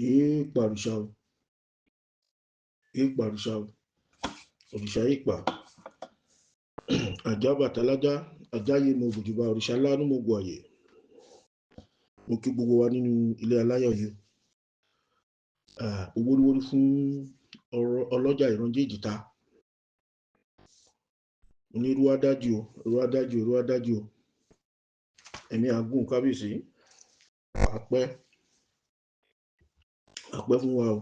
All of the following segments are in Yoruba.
Èèpà òrìṣà o, èèpà òrìṣà o, òrìṣà èèpà. Àjà Ọbàtálá, àjáyé mo gbòdìbà òrìṣà ńlá ní mo gbọ́ àyè. Mo kí gbogbo wa nínú ilé aláyọ̀ yìí. Owóríwórí fún ọlọ́jà ìrànjẹ́ ìjìta. Onírú adájú o, irú adájú, irú adájú o. Ẹ̀mí àgùn kábíyèsí. Àpẹ́ fún wa o.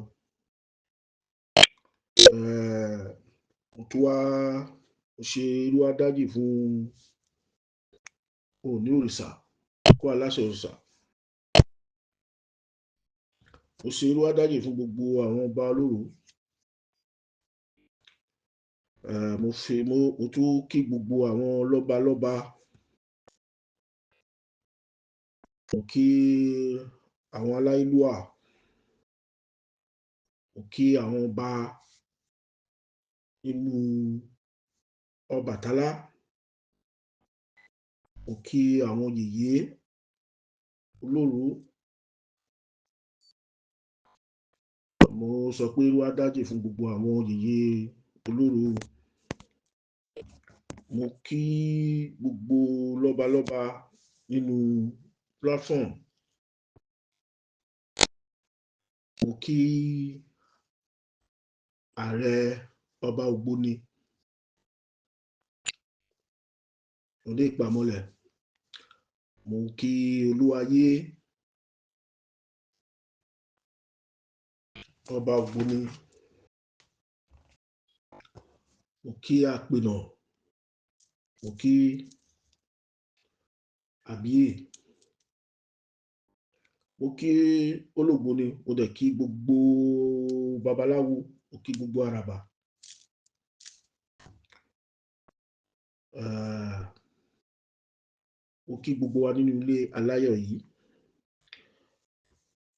Mo tún wá ṣe irú adájú fún Òní òrìṣà, kó aláṣẹ òrìṣà. Mo ṣe irú adájú fún gbogbo àwọn ọba olóró. Mo tún kí gbogbo àwọn lọ́balọ́ba. Mo kí àwọn aláìlúà. Mo kí àwọn ọba nínú Ọbàtálá. Mo kí àwọn yèyé olóró. Mo sọ pé irú adájú fún gbogbo àwọn yèyé olóró. Mo kí gbogbo lọ́balọ́ba nínú platform. Mo kí ààrẹ ọba Ògbóni, Òde Ìpamọ́lẹ̀. Mo kí Olúwayé, ọba Ògbóni. Mo kí Àpènà. Mo kí Àbíyè. Mo kí Ológbóni. Mo dẹ̀ kí gbogbo babaláwo. Mo kí gbogbo àràbà. Mo kí gbogbo wa nínú ilé aláyọ̀ yìí.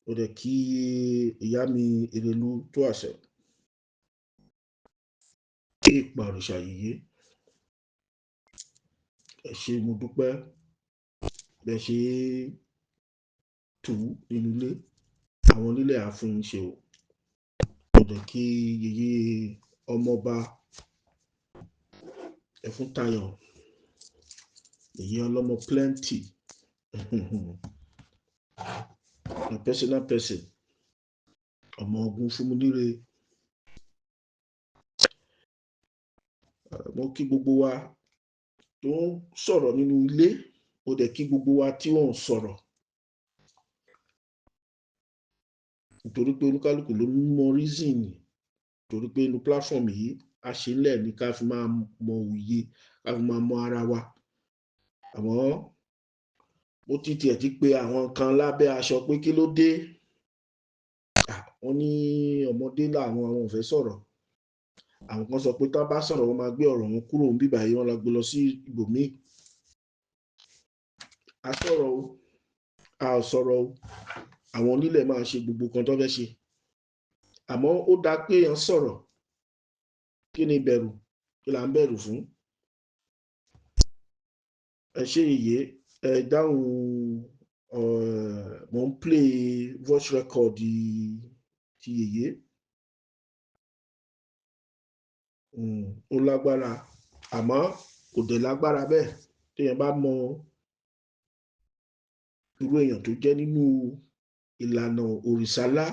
Mo dẹ̀ kí ìyá mi Èrèlú tó àṣẹ. Èèpà òrìṣà yèyé. Ẹ ṣé mo dúpẹ́. Bẹ́ ṣe tù nínú ilé. Àwọn onílé á fún yín ṣe o. Mo dẹ̀ kí yèyé ọmọọba Ẹfúntayọ̀, yèyé ọlọ́mọ plenty. My personal person. Ọmọ ogun fún mi níre. Mo kí gbogbo wa tó ń sọ̀rọ̀ nínú ilé. Mo dẹ̀ kí gbogbo wa tí wọ́n ń sọ̀rọ̀. Nítorí pé olúkálùkù ló mọ reason. Nítorí pé inú platform yìí a ṣe ńlẹ̀ ní ká fi máa mọ òye, ká fi máa mọ ara wa. Àmọ́ mo ti tiẹ̀ ti pé àwọn kan lábẹ́ aṣọ pé kí ló dé. Wọ́n ní ọmọdé làwọn ò fẹ́ sọ̀rọ̀. Àwọn kan sọ pé tí wọ́n bá sọ̀rọ̀ wọ́n máa gbé ọ̀rọ̀ wọn kúrò níbí báyìí, wọ́n lọ gbé lọ sí ibòmíì. A sọ̀rọ̀ o, a ò sọ̀rọ̀ o. Àwọn onílẹ̀ máa ṣe gbogbo kan tó fẹ́ ṣe. Àmọ́ ó dáa pé èèyàn sọ̀rọ̀. Kí ni ìbẹ̀rù? Kí là ń bẹ̀rù fún? Ẹ ṣé yèyé, ẹ dáhùn. Mo ń play voice record ti yèyé. Ó lágbára, àmọ́ kò dẹ̀ lágbára bẹ́ẹ̀. Tí èèyàn bá mọ irú èèyàn tó jẹ́ nínú ìlànà òrìṣàlá.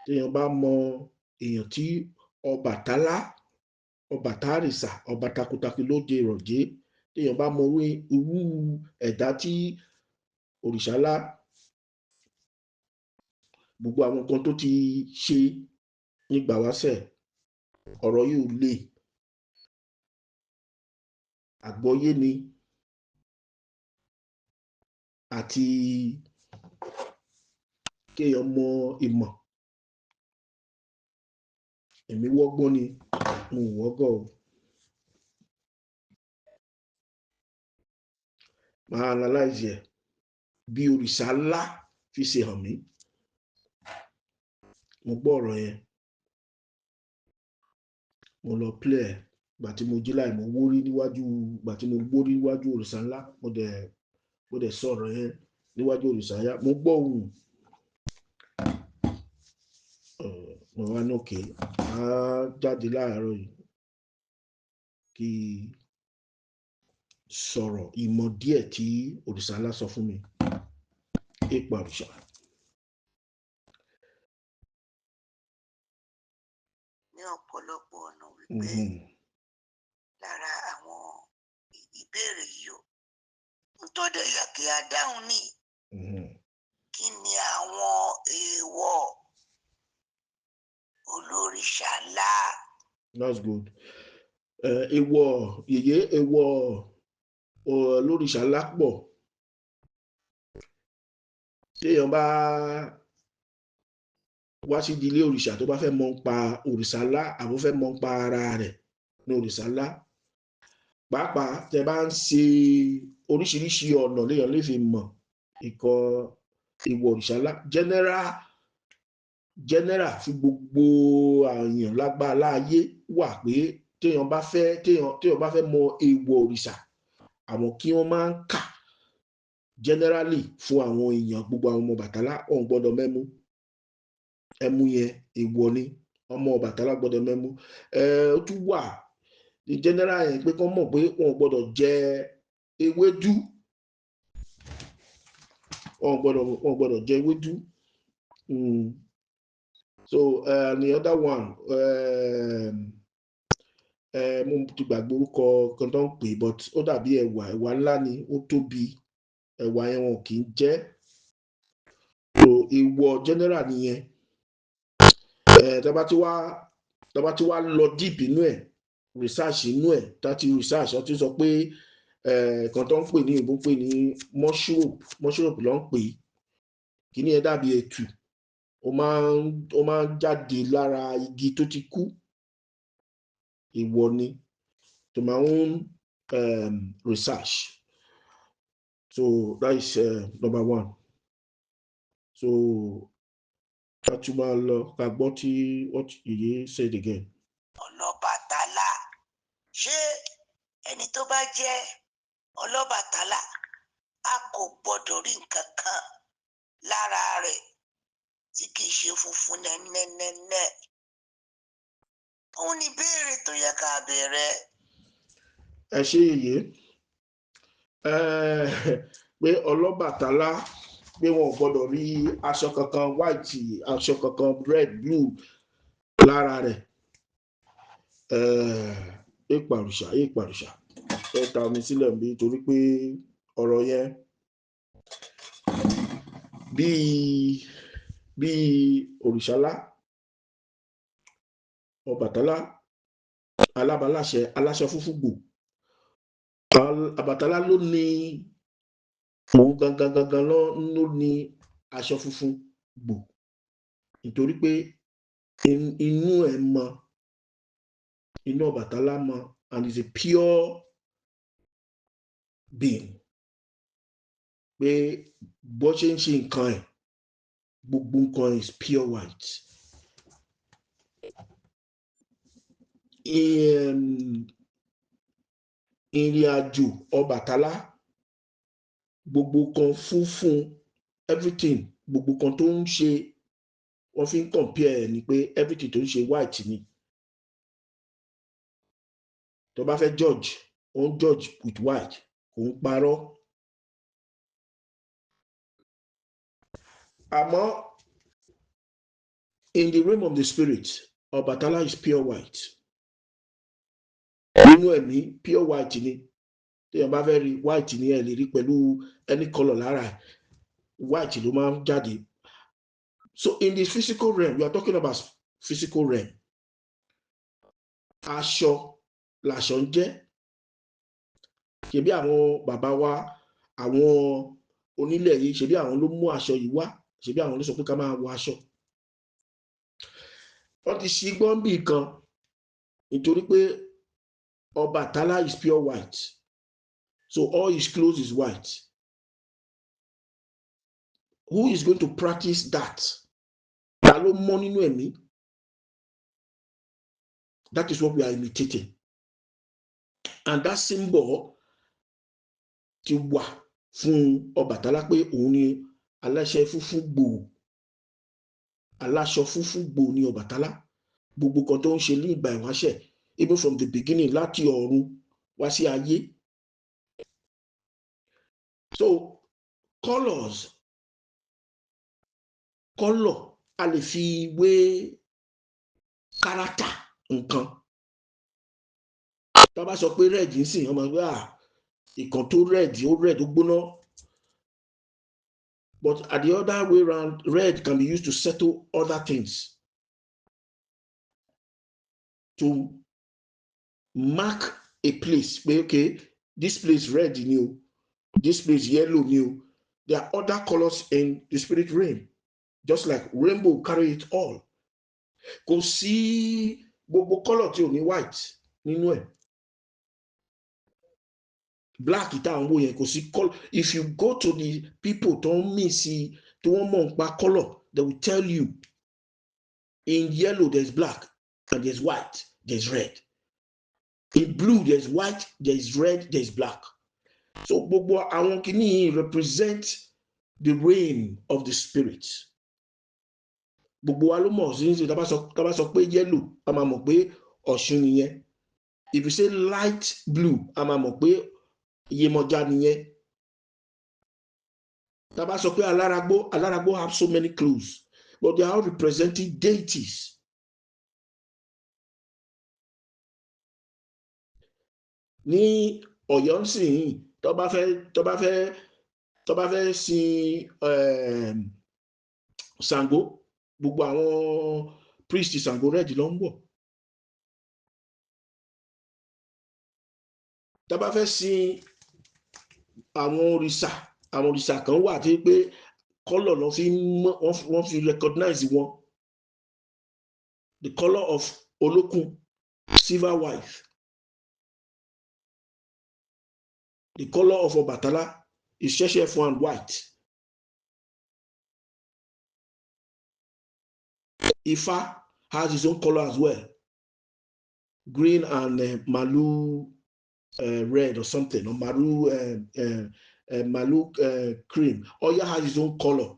Tí èèyàn bá mọ èèyàn tí Ọbàtálá, Ọbàtárìṣà, ọba takuntakun lóde ìrọ̀jẹ́. Tí èèyàn bá mọ irú ẹ̀dá tí òrìṣàlá, gbogbo àwọn nǹkan tó ti ṣe nígbà wáṣẹ̀, ọ̀rọ̀ yìí ò le. Àgbọ́yé ni àti kéèyàn mọ ìmọ̀. Èmi wọ́gbọ́n ni, mo ò wọ́gọ̀ o. Máa analyze ẹ̀ bí òrìṣàlá fi ṣe hàn mí. Mo gbọ́ ọ̀rọ̀ yẹn. Mo lọ play ẹ̀. Ìgbà tí mo jí láì mo wórí níwájú, ìgbà tí mo gbórí níwájú òrìṣàlá, mo dẹ̀ sọ ọ̀rọ̀ yẹn. níwájú òrìṣà yá mo gbọ́ ohùn mo wá ní òkè á jáde láàárọ̀ yìí kí sọ̀rọ̀ ìmọ̀ díẹ̀ tí òrìṣà ńlá sọ fún mi ipa òrìṣà. Ní ọ̀pọ̀lọpọ̀ ọ̀nà wípé lára àwọn ìbéèrè yìí o tó dẹ̀ yẹ kí a dáhùn ní kí ni àwọn èèwọ̀ olórìṣà ńlá. That's good. Èèwọ̀ yèyé èèwọ̀ olórìṣà ńlá pọ̀ téèyàn bá wá sí ìdílé òrìṣà tó bá fẹ́ mọ̀ nípa òrìṣà ńlá àbó fẹ́ mọ̀ nípa ara rẹ̀ ní òrìṣà ńlá pàápàá tẹ bá ń ṣe oríṣiríṣi ọ̀nà léèyàn lè fi mọ̀ ìkọ̀ èèwọ̀ òrìṣà ńlá general fi gbogbo àyàn lágbára láàyè wà pé téèyàn bá fẹ́ mọ̀ èèwọ̀ òrìṣà àwọn kí wọ́n máa ń kà generally fún àwọn èèyàn gbogbo àwọn ọmọ Ọbàtálá ọ̀hún gbọ́dọ̀ mẹ́mú ẹmu yẹn èèwọ̀ ni ọmọ Ọbàtálá gbọ́dọ̀ mẹ́mú ó tún wà ní general yẹn pé kán mọ̀ pé wọn gbọ́dọ̀ jẹ ewédú wọn gbọ́dọ̀ jẹ ewédú so the other one mo ti gbàgbé orúkọ kan tó ń pè but ó dàbí ẹ̀wà ńlá ni ó tóbi ẹ̀wà yẹn wọn kì í jẹ so èèwọ̀ general nìyẹn tá bá ti wá lọ deep inú ẹ̀ research inú ẹ̀ tàti research ó ti sọ pé kan tó ń pè ní ìbò pè ní mushroom ló ń pè kí ni ẹ dàbí ẹ̀tù ó máa ń jáde lára igi tó ti kú èèwọ̀ ni to my own research so that is number one so ká tún máa lọ ká gbọ́ tí what Yèyé said again. Ọlọ́bàtálá ṣé ẹni tó bá jẹ́ Ọlọ́bàtálá a kò gbọ́dọ̀ rí nǹkan kan lára rẹ̀ tí kì í ṣe funfun nẹ́nẹ́nẹ́nẹ́ òun ni ìbéèrè tó yẹ ká béèrè. Ẹ ṣé Yèyé pé Ọlọ́bàtálá pé wọn ò gbọ́dọ̀ rí aṣọ kankan white aṣọ kankan red blue lára rẹ̀ ìpàrùṣà ẹ ta omi sílẹ̀ bí torí pé ọ̀rọ̀ yẹn bí òrìṣà ńlá Ọbàtálá alábàláṣẹ aláṣọ funfun gbò Ọbàtálá ló ní òun gangan ló ní aṣọ funfun gbò nítorí pé inú ẹ̀ mọ́ inú Ọbàtálá mọ́ and is a pure being pé bó ṣe ń ṣe nǹkan ẹ̀ gbogbo nǹkan is pure white. Ìrìn àjò Ọbàtálá gbogbo kan funfun everything gbogbo kan tó ń ṣe wọ́n fi ń compare ni pé everything tó ń ṣe white ni tó bá fẹ́ judge ó ń judge with white kò ń parọ́ àmọ́ in the realm of the spirit Ọbàtálá is pure white nínú ẹ̀mí pure white ni téèyàn bá fẹ́ rí white ni ẹ lè rí pẹ̀lú any colour lára white ló máa ń jáde so in the physical realm we are talking about physical realm aṣọ làṣọ ń jẹ́ ṣebí àwọn bàbá wa àwọn onílẹ̀ yìí ṣebí àwọn ló mú aṣọ yìí wá ṣebí àwọn ló sọ pé ká máa wọ aṣọ wọ́n ti ṣí gbọ́nbì kan nítorí pé Ọbàtálá is pure white so all his clothes is white who is going to practice that ta ló mọ́ nínú ẹ̀mí that is what we are imitating and that symbol ti wà fún Ọbàtálá pé òun ni aláṣẹ funfun gbòò, aláṣọ funfun gbòò ni Ọbàtálá. Gbogbo kan tó ń ṣe ní ìgbà ìwáṣẹ̀, even from the beginning, láti ọ̀run wá sí ayé. So colour a lè fi wé character nǹkan. Tá bá sọ pé red ń sìn, ọmọ ẹgbẹ́ ìkan tó red ó gbóná. But at the other way round, red can be used to settle other things, to mark a place. Okay, this place red ni o, this place yellow ni o. There are other colors in the spirit realm, just like rainbow carry it all. Kò sí gbogbo color tí ò ní white nínú ẹ̀. Black ìta àwọn yẹn kò sí color. If you go to the people tó ń mì sí, tí wọ́n mọ̀ nípa color, they will tell you in yellow there's black, and there's white, there's red. In blue there's white, there's red, there's black. So gbogbo àwọn kìíní represent the reign of the spirit. Gbogbo wa ló mọ̀ sí ní tá bá sọ pé yellow, a máa mọ̀ pé Ọ̀ṣun nìyẹn. If you say light blue, a máa mọ̀ pé Yemọja nìyẹn. Tá bá sọ pé Alárágbó have so many clues, but they are all representing deities. Ní Ọ̀yọ́ nsìn, tó bá fẹ́ sin Ṣàngó, gbogbo àwọn priest Ṣàngó red ló ń wọ̀. Tá bá fẹ́ sin àwọn òrìṣà kan wà tí pé color ló wọ́n fi recognize wọn. The color of Olókun, silver white. The color of Ọbàtálá is ṣẹ̀ṣẹ̀ and white. Ifá has his own color as well, green and malu red or something, or malu cream. Ọya has his own color.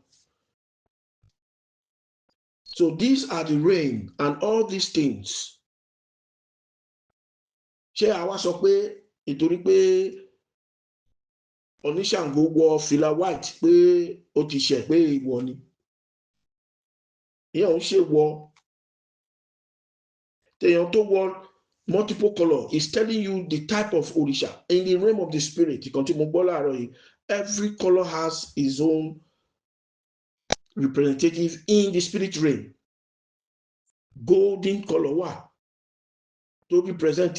So these are the reign and all these things. Ṣé àwa sọ pé ìtorí pé Oníṣàngó wọ fìlà white pé ó ti ṣẹ̀ pé ìwọ ni? Ìyẹn ò ń ṣe wọ. Téèyàn tó wọ multiple color is telling you the type of òrìṣà in the realm of the spirit. Ìkan tí mo gbọ́ láàárọ̀ yìí, every color has his own representative in the spirit realm. Golden color wà tó represent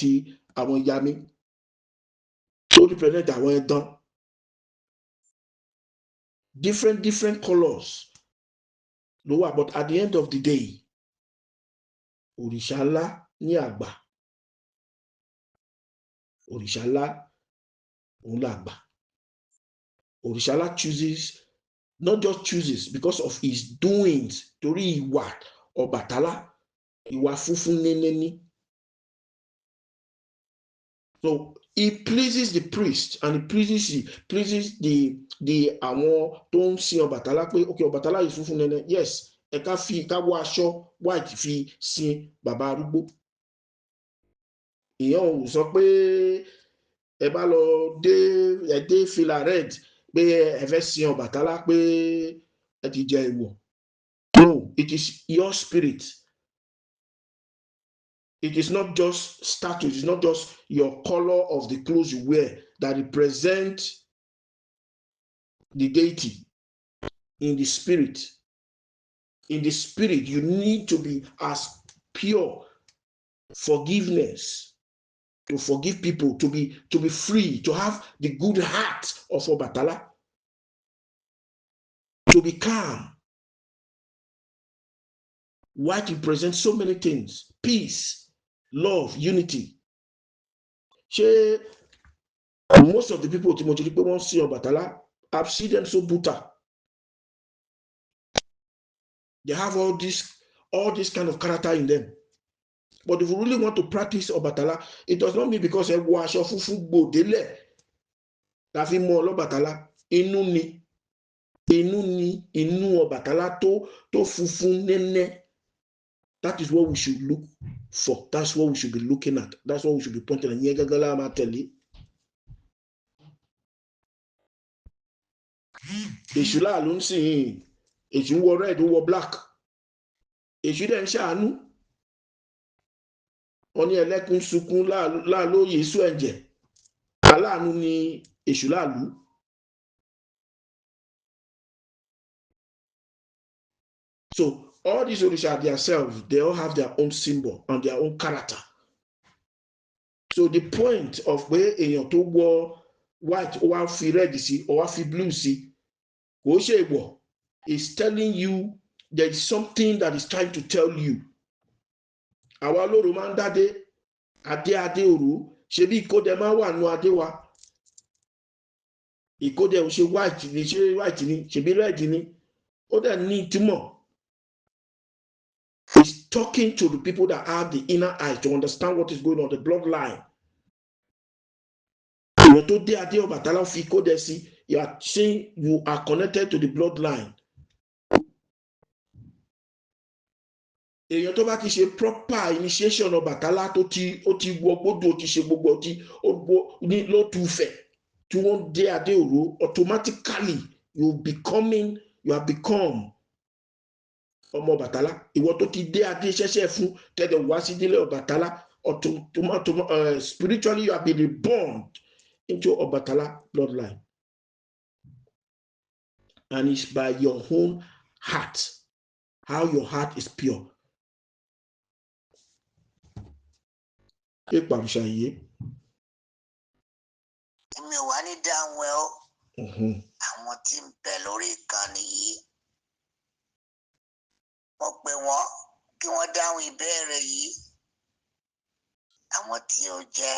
àwọn yami, tó represent àwọn ẹ̀dán. Different colors ló wà, but at the end of the day, òrìṣà ńlá ní àgbà. Òrìṣà ńlá òun làgbà. Òrìṣà ńlá not just chooses because of his doings, torí ìwà Ọbàtálá, ìwà funfun nénéní. So he pleases the priest and he pleases the àwọn tó ń sin Ọbàtálá pé okay, Ọbàtálá yìí funfun néné, yes, ká wọ aṣọ white fi sin bàbá arúgbó. Ìyẹn ò sọ pé ẹ bá lọ dé fìlà red pé ẹ fẹ́ sin Ọbàtálá pé ẹ ti jẹ èèwọ̀. No, it is your spirit. It is not just status, it's not just your color of the clothes you wear that represent the deity. In the spirit, you need to be as pure. Forgiveness, to forgive people, to be free, to have the good heart of Ọbàtálá, to be calm. White represents so many things: peace, love, unity. Ṣé most of the people tí mo ti rí pé wọ́n sin Ọbàtálá, I've seen them so brutal. They have all this kind of character in them. But if you really want to practice Ọbàtálá, it does not mean because ẹ wọ aṣọ funfun gbòdélẹ̀ la fi mọ Ọlọ́bàtálá. inú Ọbàtálá tó funfun nẹ́nẹ́. That is what we should look for. That's what we should be looking at. That's what we should be pointing at. Yẹn gẹ́gẹ́ la máa tẹ̀lé. Èṣù láàlú ń sìn, èṣù ń wọ red, ó wọ black. Èṣù dẹ̀ ń ṣàánú. Wọ́n ní ẹlẹ́kùn sunkún láàlú Yésù ẹ̀jẹ̀. Aláàánú ni èṣù láàlú. So all these Orisha themselves, they all have their own symbol and their own character. So the point of pé èèyàn tó wọ white ó wá fi red sí ó wá fi blue sí kò ṣe ìwọ̀ is telling you there is something that is trying to tell you. Àwa olóró máa ń dádé adé òró ṣebí ìkódẹ máa wà nù adé wa. Ìkódẹ ò ṣe white ni ṣebí red ni ó dẹ̀ ní ìtumọ̀. He's talking to the people that have the inner eye to understand what is going on, the bloodline. Èèyàn tó dé adé Ọbàtálá fi ìkódẹ sí, you are saying you are connected to the bloodline. Èèyàn tó bá ti ṣe proper initiation Ọbàtálá ó ti wọ gbódò ó ti ṣe gbogbo ló tu fẹ̀ tí wọ́n dé adé òró, automatically you have become ọmọ Ọbàtálá. Ìwọ tó ti dé adé ṣẹ̀ṣẹ̀ fún tẹ́lẹ̀ wá sí délé Ọbàtálá, spiritually you have been reborn into Ọbàtálá bloodline. And it's by your own heart, how your heart is pure. Èmi ò wá ní dáhùn ẹ o. Àwọn tí ń bẹ lórí ìkànnì yìí, mo pè wọ́n kí wọ́n dáhùn ìbéèrè yìí. Àwọn tí ó jẹ́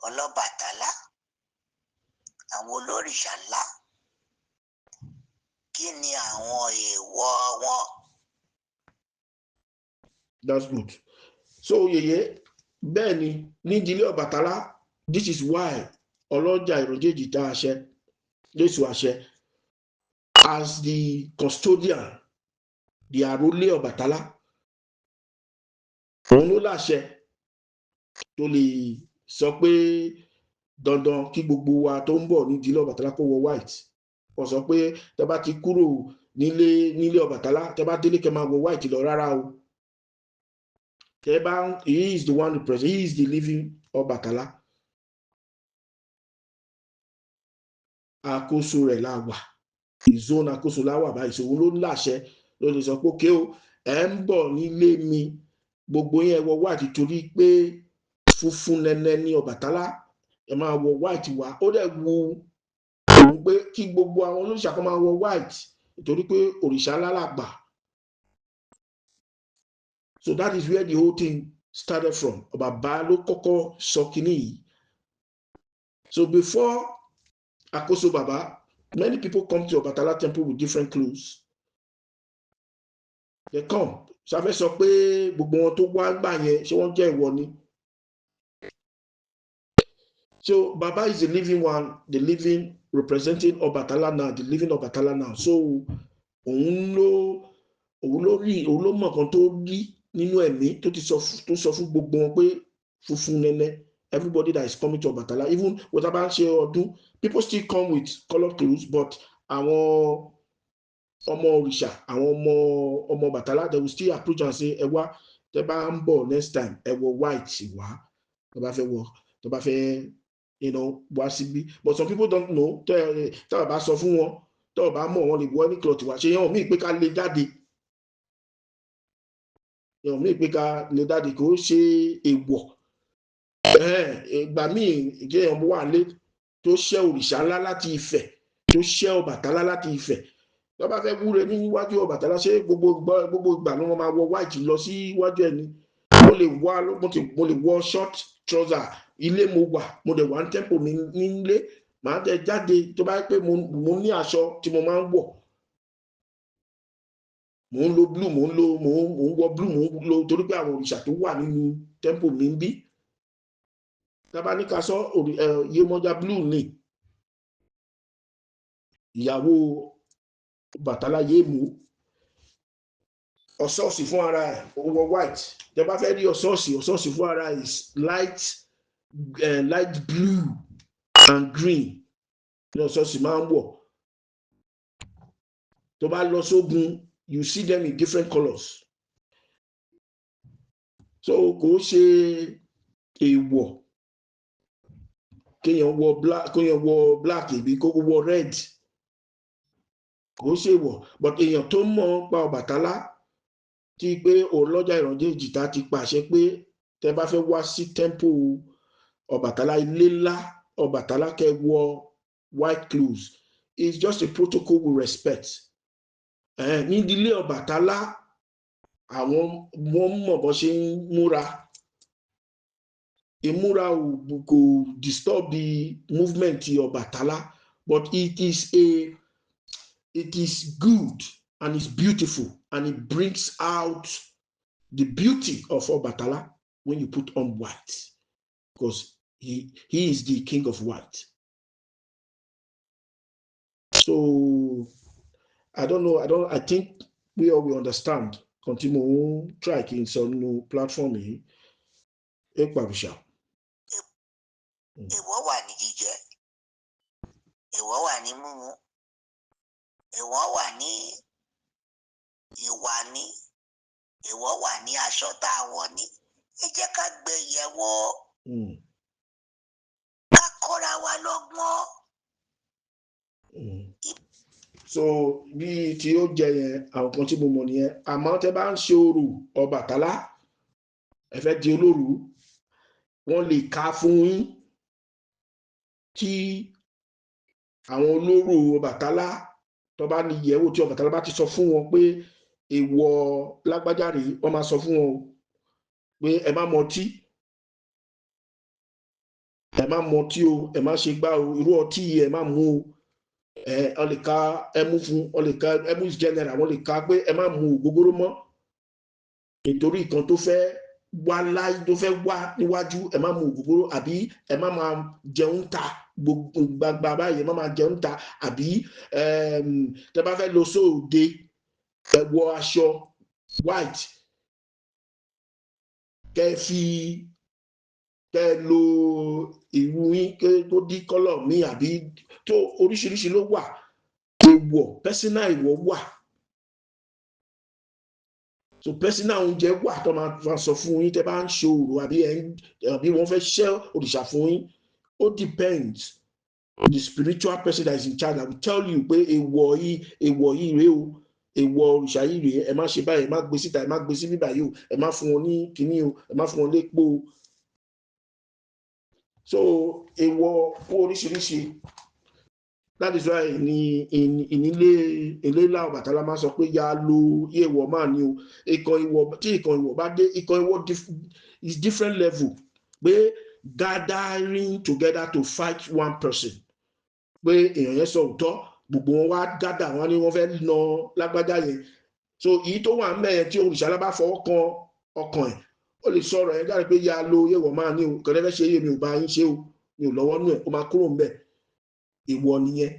ọlọ́bàtálá, àwọn olórìṣà ńlá, kí ni àwọn èèwọ̀ wọn? That's good. So yèyé bẹ́ẹ̀ ni ní ìdílé Ọbàtálá, this is why ọlọ́jà ìròjèjì tá àṣẹ Jésù àṣẹ as the custodian, the àrólé Ọbàtálá, òun ló láṣẹ tó lè sọ pé dandan kí gbogbo wa tó ń bọ̀ ní ìdílé Ọbàtálá kó wọ white. Wọ́n sọ pé tẹ́ bá ti kúrò nílé Ọbàtálá tẹ́ bá délé kẹ́ máa wọ white lọ rárá o. He is the one who presents. He is the living Ọbàtálá. Àkóso rẹ̀ la wà. Ìzónà àkóso la wà báyìí. Ìṣòwò ló láṣẹ ló lè sọ pé òkè o ẹ̀ ń bọ̀ nílé mi gbogbo yẹn wọ white torí pé funfun nẹ́nẹ́ ní Ọbàtálá ẹ máa wọ white wá. Ó dẹ̀ wu òun pé kí gbogbo àwọn olóríṣà kan máa wọ white torí pé òrìṣà ńlá làgbà. So that is where the whole thing started from. Bàbá ló kọ́kọ́ sọ kínní yìí. So before àkóso bàbá, many people come to Ọbàtálá temple with different clothes. They come. Ṣàfẹ́ sọ pé gbogbo wọn tó wá gbà yẹn ṣé wọ́n jẹ́ ìwọ ni. So Baba is the living one, the living representing Ọbàtálá now, the living Ọbàtálá now. So òun ló mọ̀ kan tó rí nínú ẹ̀mí tó sọ fún gbogbo wọn pé funfun nẹ́nẹ́. Everybody that is coming to Ọbàtálá, even wọ́n bá ń ṣe ọdún, people still come with colored clothes, but àwọn ọmọ òrìṣà, àwọn ọmọ Ọbàtálá, they will still approach and say ẹ wá tẹ́ bá ń bọ̀ next time ẹ wọ white wá tẹ́ bá fẹ́ wá síbí. But some people don't know. Tẹ́ ọ̀ bá sọ fún wọn, tẹ́ ọ̀ bá mọ̀ wọn lè wọ any cloth wá. Ṣé yẹn ò mí pé ká lè jáde? Yẹn ò mí pé ká lè jáde kò ṣe èèwọ̀. Ìgbà míì ìjẹyàn wà lé tó ṣẹ́ òrìṣà ńlá láti Ifẹ̀, tó ṣẹ́ Ọbàtálá láti Ifẹ̀. Tó bá fẹ́ wúre níwájú Ọbàtálá, ṣé gbogbo ìgbà ló máa wọ white lọ sí iwájú ẹni? Mo lè wọ short trouser, ilé mo wà, mo dẹ̀ wà ní temple mi nílé, màá dẹ̀ jáde tó bá pé mo ní aṣọ tí mo máa ń wọ̀. Mo ń lo blue, mo ń wọ blue, mo ń lo torí pé àwọn òrìṣà tó wà nínú temple mi ń bí. Tábà ní ká sọ Yemọja blue ni ìyàwó Ọbàtálá Yémù, ọ̀ṣọ́ọ̀ṣì fún ara ẹ̀ ó wọ white. Tẹ́ bá fẹ́ rí ọ̀ṣọ́ọ̀ṣì fún ara is light blue and green ní ọ̀ṣọ́ọ̀ṣì máa ń wọ̀. Tó bá lọ sógun you see them in different colours. So kò ṣe èèwọ̀ kéèyàn wọ black ìbí kó wọ red, kò ṣe èèwọ̀, but èèyàn tó mọ̀ pa Ọbàtálá tí pé òun lọ́jà ìrànjẹ́ èjìtá ti pàṣẹ pé tẹ́ bá fẹ́ wá sí temple Ọbàtálá, ilé ńlá Ọbàtálá, kẹ́ wọ white clothes. It's just a protocol we respect. Ní ìdílé Ọbàtálá àwọn wọ́n mọ̀ bó ṣe ń múra. Ìmúra kò disturb the movement Ọbàtálá, but it is good and it's beautiful and it brings out the beauty of Ọbàtálá when you put on white, because he is the king of white. So I don't know, I think we all will understand. Continue try kí n sọ nínú platform yìí. Èèwọ̀ wà ní jíjẹ, èèwọ̀ wà ní mímu, èèwọ̀ wà ní ìwà ní, èèwọ̀ wà ní aṣọ tá a wọ̀ ní. Ẹ jẹ́ ká gbé yẹ̀wò, ká kọ́ra wa lọ́gbọ́n. So bí tí ó jẹ yẹn àwọn kan tí mo mọ̀ nìyẹn. Àmọ́ tẹ́ bá ń ṣe orò Ọbàtálá, ẹ fẹ́ di olóru, wọ́n lè ka fún yín tí àwọn olóró Ọbàtálá tó bá ní yẹ̀wò, tí Ọbàtálá bá ti sọ fún wọn pé èèwọ̀ lágbájá rèé, wọ́n máa sọ fún wọn pé ẹ má mọtí, o, ẹ má ṣe gbá o, irú ọtí yìí ẹ má mú o. Wọ́n lè ka ẹmu fún, wọ́n lè ka ẹmu is general, wọ́n lè ka pé ẹ má mú ògógóró mọ́ nítorí nǹkan tó fẹ́ wá níwájú, ẹ má mú ògógóró, àbí ẹ má máa jẹun ta gbagba báyìí, ẹ má máa jẹun ta, àbí tẹ́ bá fẹ́ lọ sóde ẹ wọ aṣọ white, kẹ́ lo ìrù yín tó dí kọ́lọ̀ mi, àbí tó oríṣiríṣi ló wà. Èèwọ̀ personal èèwọ̀ wà. So personal oúnjẹ wà tó máa sọ fún yín tẹ́ bá ń ṣe orò, àbí wọ́n fẹ́ ṣẹ́ òrìṣà fún yín. Ó depends on the spiritual person that is in charge. I will tell you pé èèwọ̀ yìí rèé o, èèwọ̀ òrìṣà yìí rèé, ẹ má ṣe báyìí, ẹ má gbé síta, ẹ má gbé sí bíbá yìí o, ẹ má fún wọn ní kíní o, ẹ má fún wọn lépo o. So èèwọ̀ oríṣiríṣi. That is why ìnílé ńlá Ọbàtálá máa sọ pé ya lo èèwọ̀ máa ní o. Tí ìkan ìwọ̀ bá dé, ìkan ìwọ̀ is different level. Pé gathering together to fight one person. Pé èèyàn yẹn sọ òótọ́, gbogbo wọn wá gather, wọn ni wọ́n fẹ́ na lágbájá yẹn. So èyí tó wà mẹ́ẹ̀ tí òrìṣà bá fọwọ́ kan ọkàn ẹ̀, ó lè sọ̀rọ̀ ẹ̀ jáde pé ya lo èèwọ̀ máa ní o, kọ́ni fẹ́ ṣe é, mi ò bá yín ṣe o, mi ò lọ́wọ́ nú ẹ̀, ó máa kúrò ńbẹ̀. Èèwọ̀ nìyẹn.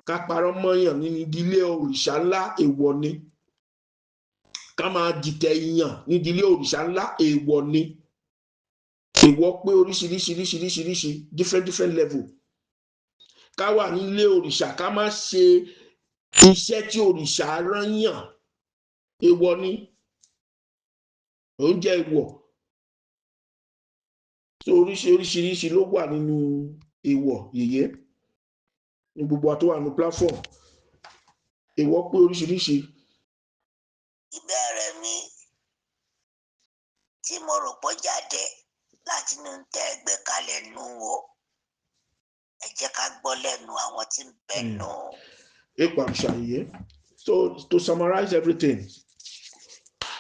Ká parọ́ mọ́yàn nínú ìdílé òrìṣà ńlá, èèwọ̀ ni. Ká máa dìtẹ̀ ìyàn ní ìdílé òrìṣà ńlá, èèwọ̀ ni. Èèwọ̀ pé oríṣiríṣi different level. Ká wà nílé òrìṣà, ká má ṣe iṣẹ́ tí òrìṣà rán yàn, èèwọ̀ ni. Oúnjẹ èèwọ̀. So oríṣiríṣi ló wà nínú èèwọ̀ yèyé. Ní gbogbo àti wà ní platform, èèwọ̀ pé oríṣiríṣi. Ìbéèrè mi tí mo rò pé jáde láti inú tẹ́ ẹ gbé kalẹ̀ nù o, ẹ jẹ́ ká gbọ́ lẹ́nu àwọn tí ń bẹ nù. Èèpà ṣàyè. So to summarize everything,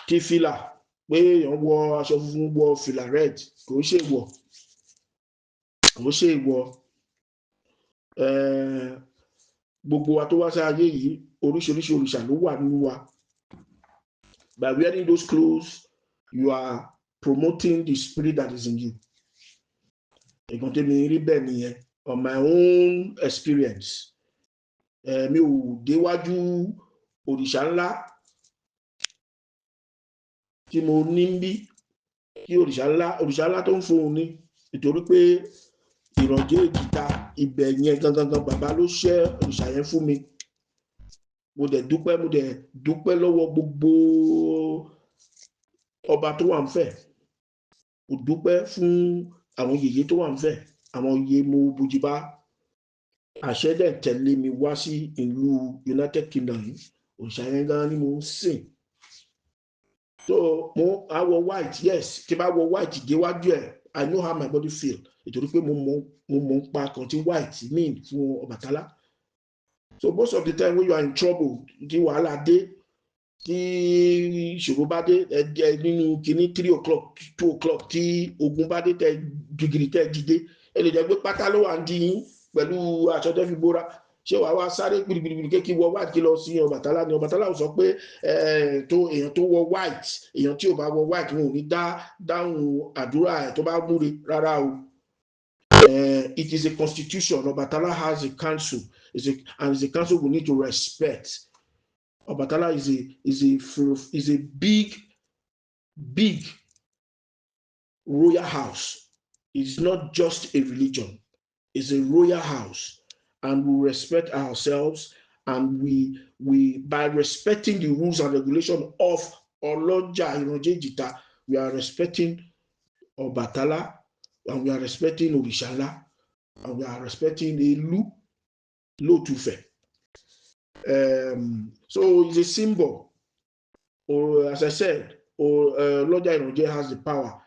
tí fìlà pé èèyàn wọ aṣọ funfun, wọ fìlà red, kò ṣe èèwọ̀. Gbogbo wa tó wá sí ayé yìí, oríṣiríṣi òrìṣà ló wà nínú wa. By wearing those clothes, you are promoting the spirit that is in you. Nǹkan tí mi rí bẹ́ẹ̀ nìyẹn, on my own experience. mi ò déwájú òrìṣà ńlá tí mo ní ń bí kí òrìṣà ńlá tó ń fohùn ni, nítorí pé ìrànjẹ́ èjìta ibẹ̀ yẹn gangan bàbá ló ṣẹ́ òrìṣà yẹn fún mi. mo dẹ̀ dúpẹ́ lọ́wọ́ gbogbo ọba tó wà ń fẹ̀. mo dúpẹ́ fún àwọn yèyé tó wà ń fẹ̀, àwọn yèyé mo bùjìbá. àṣẹ dẹ̀ tẹ̀lé mi wá sí ìlú United Kingdom yìí, òrìṣà yẹn gan ni mo ń sìn. So I wọ white, yes, tí bá wọ white déwájú ẹ̀, I know how my body feel, nítorí pé mo mọ̀ ń pa kan tí white mean fún Ọbàtálá. So most of the time when you are in trouble, tí wàhálà dé, tí ìṣòro bá dé, nínú kìíní 3 o'clock 2 o'clock tí ogun bá dé, tẹ gìgìrì tẹ dìde, ẹ lè jẹ́ pé pátá ló wà ń di yín pẹ̀lú aṣọ tẹ́ fi bóra. ṣé wàá wá sáré gbìrìgbìrì kékeré wọ white kí lọ sí Ọbàtálá ni? Ọbàtálá ò sọ pé èèyàn tó wọ white, èèyàn tí ò bá wọ white wọn ò ní dáhùn àdúrà ẹ̀ tó bá múre, rárá o. It is a constitution. Ọbàtálá has a council, and it's a council we need to respect. Ọbàtálá is a big royal house. It's not just a religion. It's a royal house, and we respect ourselves, and we by respecting the rules and regulations of Ọlọ́jà Ìrànjẹ́ Èjìta, we are respecting Ọbàtálá, and we are respecting òrìṣà ńlá, and we are respecting Ìlú-Ìfẹ́. So it's a symbol, or as I said, Ọlọ́jà Ìrànjẹ́ has the power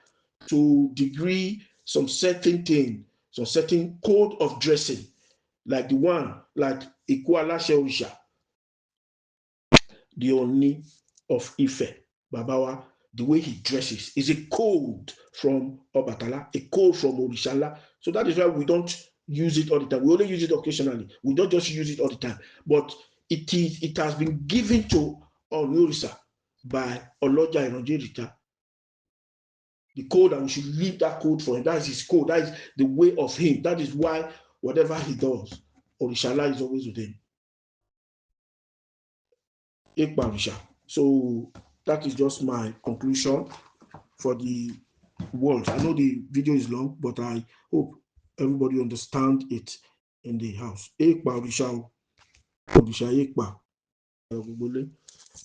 to decree some certain thing, some certain code of dressing, like the one, like Ikú Aláṣẹ Òrìṣà, the Oni of Ife, Babawa, the way he dresses is a code from Ọbàtálá, a code from Òrìṣà. So that is why we don't use it all the time. We only use it occasionally. We don't just use it all the time. But it has been given to Ọ̀rúnmìsà by Ọlọ́jà Ìrànjẹ́ Èjìta. The code, and we should leave that code for him. That is his code. That is the way of him. That is why whatever he does, Òrìṣà is always with him. So that is just my conclusion for the world. I know the video is long, but I hope everybody understand it in the house. Òrìṣà Èkpà.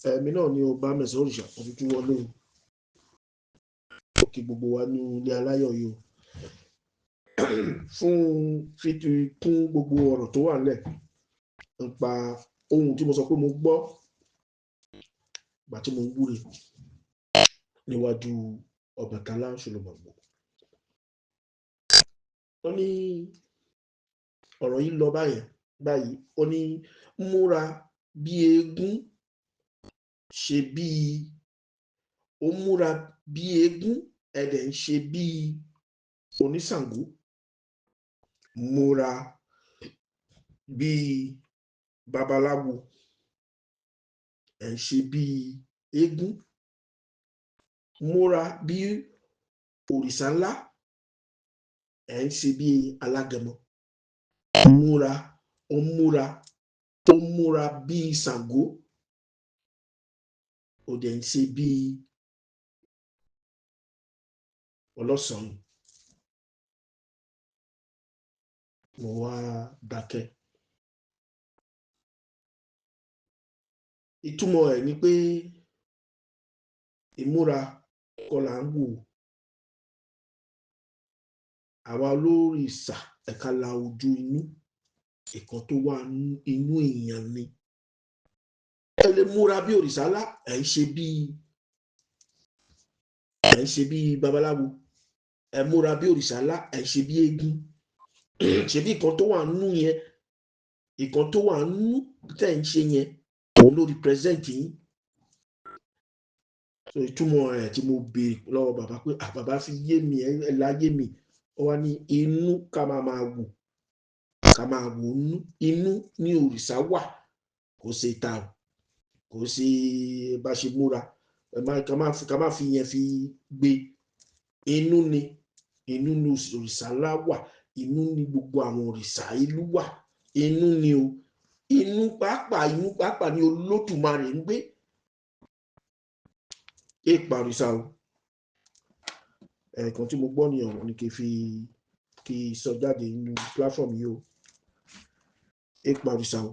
Èmi náà ni ọba mẹ́sàn-án òrìṣà ọdún wọlé o. Òkè gbogbo wa ní ilé aláyọ̀ yìí o. Fún fífi kún gbogbo ọ̀rọ̀ tó wà nílẹ̀ nípa ohun tí mo sọ pé mo gbọ́ ìgbà tí mo ń wúre níwájú Ọbàtálá Ṣòlòmọ̀gbò. Wọ́n ní ọ̀rọ̀ yìí lọ báyìí, ó ní múra bí eégún, ṣe bí ó múra bí eégún, ẹ̀dẹ̀ ń ṣe bí oníṣàngó. Múra bí babaláwo, ẹ̀ ń ṣe bí eégún. Múra bí òrìṣà ńlá, ẹ̀ ń ṣe bí alágẹmọ. Ó múra bí Ṣàngó, ó dẹ̀ ń ṣe bí ọlọ́sàn. Mo wá dákẹ́. Ìtumọ̀ ẹ̀ ni pé ìmúra kọ́ là ń wò. Àwa olórìṣà ẹ̀ka la ojú inú, ìkan tó wà inú èèyàn ni. Ẹ lè múra bí òrìṣà ńlá, ẹ̀ ń ṣe bí babaláwo. Ẹ múra bí òrìṣà ńlá, ẹ̀ ń ṣe bí eégún. Ṣebí ìkan tó wà nínú yẹn, ìkan tó wà nínú tẹ̀ ń ṣe yẹn, òun ló represent yín. So ìtumọ̀ ẹ̀ tí mo béèrè lọ́wọ́ bàbá pé bàbá fi yé mi, ẹ̀ láyé mi. Ó wá ní inú ká máa wò inú ní òrìṣà wà, kò ṣe ta o, kò ṣe bá ṣe múra. Ká má fi yẹn fi gbé. Inú ni òrìṣà ńlá wà, inú ni gbogbo àwọn òrìṣà ìlú wà. Inú ni o, inú pàápàá ni Olódùmarè ń gbé. Èèpà òrìṣà o, ẹ̀ẹ̀kan tí mo gbọ́ ní ọ̀rọ̀ ni kí sọ jáde nínú platform yìí o. Èèpà òrìṣà o.